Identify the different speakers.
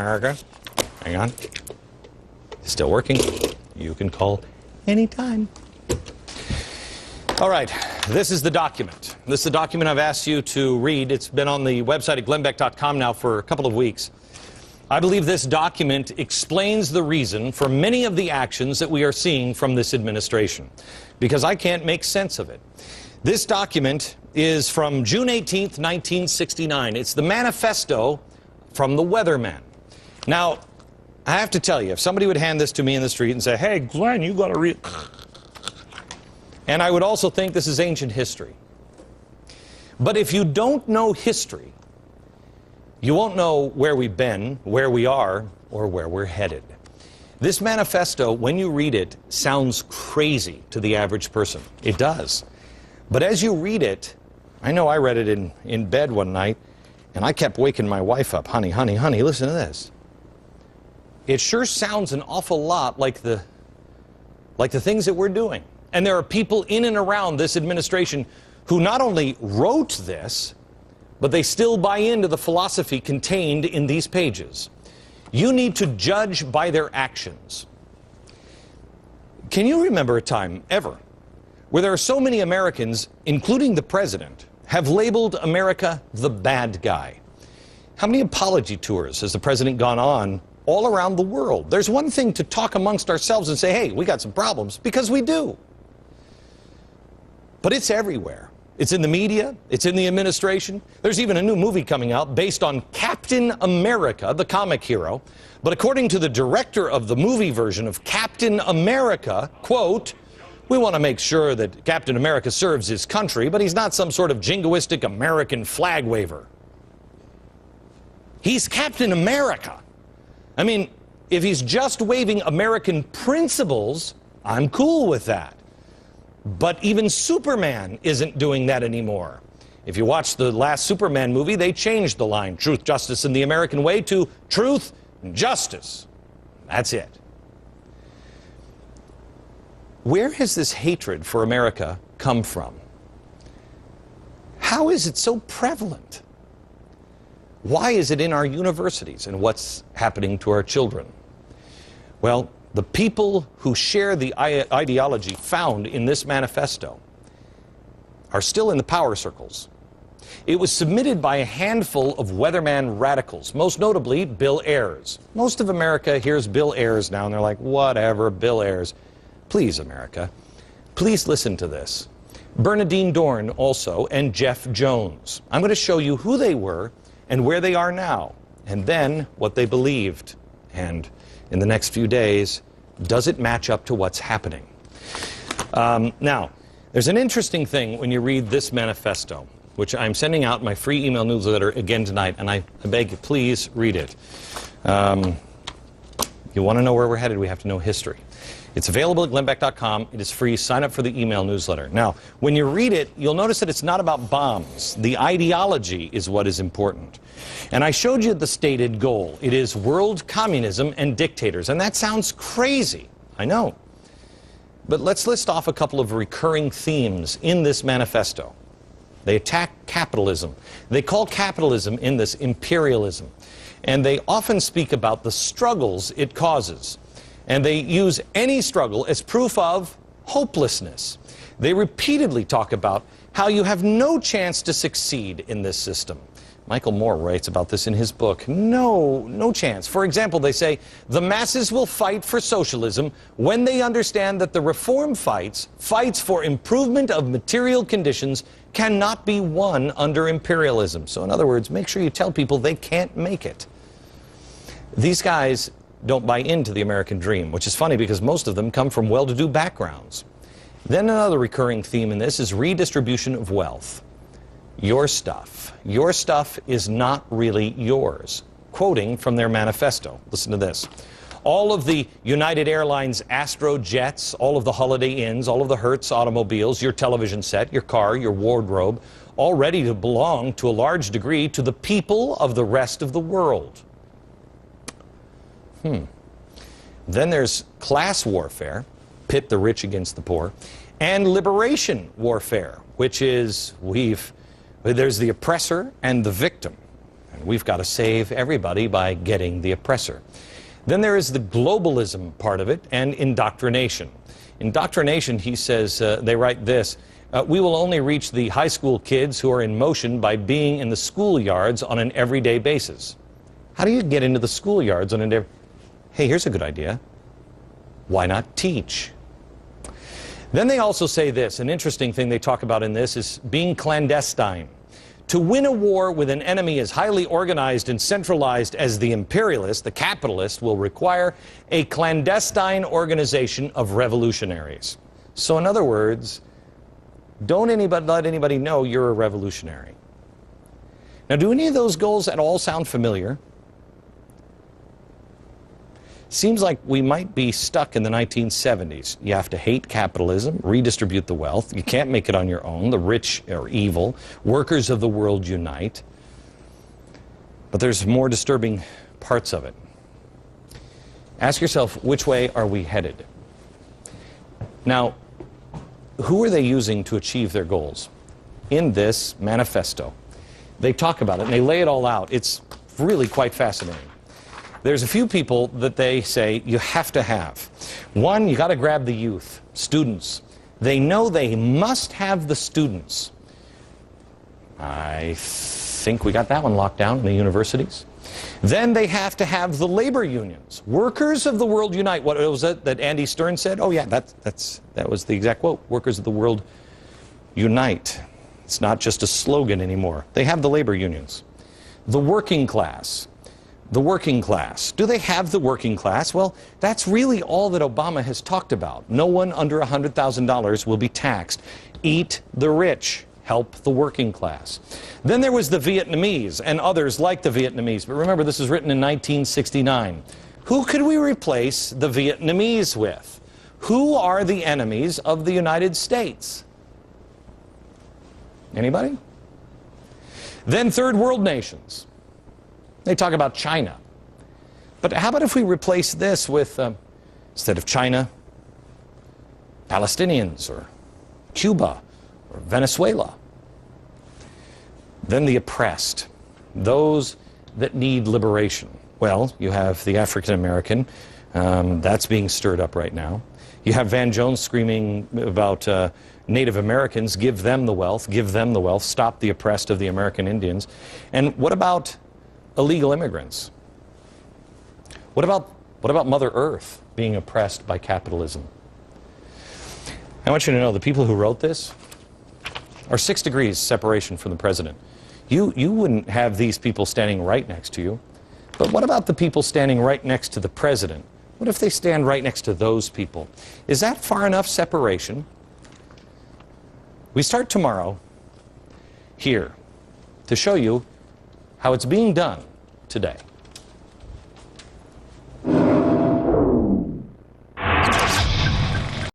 Speaker 1: America. Hang on. Still working. You can call anytime. All right, this is the document. This is the document I've asked you to read. It's been on the website at glennbeck.com now for a couple of weeks. I believe this document explains the reason for many of the actions that we are seeing from this administration, because I can't make sense of it. This document is from June 18th, 1969. It's the manifesto from the Weathermen. Now, I have to tell you, if somebody would hand this to me in the street and say, hey, Glenn, you got to read... And I would also think this is ancient history. But if you don't know history, you won't know where we've been, where we are, or where we're headed. This manifesto, when you read it, sounds crazy to the average person. It does. But as you read it, I know I read it in bed one night, and I kept waking my wife up. Honey, honey, honey, listen to this. It sure sounds an awful lot like the things that we're doing. And there are people in and around this administration who not only wrote this, but they still buy into the philosophy contained in these pages. You need to judge by their actions. Can you remember a time, ever, where there are so many Americans, including the president, have labeled America the bad guy? How many apology tours has the president gone on all around the world? There's one thing to talk amongst ourselves and say, hey, we got some problems, because we do. But it's everywhere. It's in the media, it's in the administration. There's even a new movie coming out based on Captain America, the comic hero. But according to the director of the movie version of Captain America, quote, we want to make sure that Captain America serves his country, but he's not some sort of jingoistic American flag waver. He's Captain America. I mean, if he's just waving American principles, I'm cool with that. But even Superman isn't doing that anymore. If you watch the last Superman movie, they changed the line, truth, justice, and the American way, to truth and justice. That's it. Where has this hatred for America come from? How is it so prevalent? Why is it in our universities, and what's happening to our children? Well, the people who share the ideology found in this manifesto are still in the power circles. It was submitted by a handful of Weatherman radicals, most notably Bill Ayers. Most of America hears Bill Ayers now, and they're like, whatever, Bill Ayers. Please, America, please listen to this. Bernadine Dorn also, and Jeff Jones. I'm going to show you who they were and where they are now, and then what they believed. And in the next few days, does it match up to what's happening? Now, there's an interesting thing when you read this manifesto, which I'm sending out in my free email newsletter again tonight, and I beg you, please read it. You want to know where we're headed, we have to know history. It's available at glennbeck.com. It is free. Sign up for the email newsletter. Now, when you read it, you'll notice that it's not about bombs. The ideology is what is important. And I showed you the stated goal. It is world communism and dictators. And that sounds crazy. I know. But let's list off a couple of recurring themes in this manifesto. They attack capitalism. They call capitalism in this imperialism. And they often speak about the struggles it causes. And they use any struggle as proof of hopelessness. They repeatedly talk about how you have no chance to succeed in this system. Michael Moore writes about this in his book. No chance. For example, they say, the masses will fight for socialism when they understand that the reform fights for improvement of material conditions, cannot be won under imperialism. So in other words, make sure you tell people they can't make it. These guys don't buy into the American dream, which is funny because most of them come from well-to-do backgrounds. Then another recurring theme in this is redistribution of wealth. Your stuff is not really yours. Quoting from their manifesto, listen to this. All of the United Airlines Astro jets, all of the Holiday Inns, all of the Hertz automobiles, your television set, your car, your wardrobe, all ready to belong to a large degree to the people of the rest of the world. Then there's class warfare, pit the rich against the poor, and liberation warfare, which is there's the oppressor and the victim. and we've got to save everybody by getting the oppressor. Then there is the globalism part of it and indoctrination. Indoctrination, he says, they write this, we will only reach the high school kids who are in motion by being in the schoolyards on an everyday basis. How do you get into the schoolyards on an everyday? Hey, here's a good idea. Why not teach? Then they also say this, an interesting thing they talk about in this is being clandestine. To win a war with an enemy as highly organized and centralized as the imperialist, the capitalist, will require a clandestine organization of revolutionaries. So in other words, don't let anybody know you're a revolutionary. Now, do any of those goals at all sound familiar? Seems like we might be stuck in the 1970s. You have to hate capitalism, redistribute the wealth. You can't make it on your own. The rich are evil. Workers of the world unite. But there's more disturbing parts of it. Ask yourself, which way are we headed? Now, who are they using to achieve their goals? In this manifesto, they talk about it and they lay it all out. It's really quite fascinating. There's a few people that they say you have to have. One, you got to grab the youth, students. They know they must have the students. I think we got that one locked down in the universities. Then they have to have the labor unions. Workers of the world unite. What was it that Andy Stern said? Oh yeah, that was the exact quote. Workers of the world unite. It's not just a slogan anymore. They have the labor unions. The working class. The working class. Do they have the working class? Well, that's really all that Obama has talked about. No one under $100,000 will be taxed. Eat the rich. Help the working class. Then there was the Vietnamese and others like the Vietnamese. But remember, this was written in 1969. Who could we replace the Vietnamese with? Who are the enemies of the United States? Anybody? Then third world nations. They talk about China. But how about if we replace this with, instead of China, Palestinians or Cuba or Venezuela? Then the oppressed, those that need liberation. Well, you have the African American, that's being stirred up right now. You have Van Jones screaming about Native Americans, give them the wealth, stop the oppressed of the American Indians. And what about illegal immigrants? What about Mother Earth being oppressed by capitalism? I want you to know the people who wrote this are 6 degrees separation from the president. You wouldn't have these people standing right next to you. But what about the people standing right next to the president? What if they stand right next to those people? Is that far enough separation? We start tomorrow here to show you how it's being done today.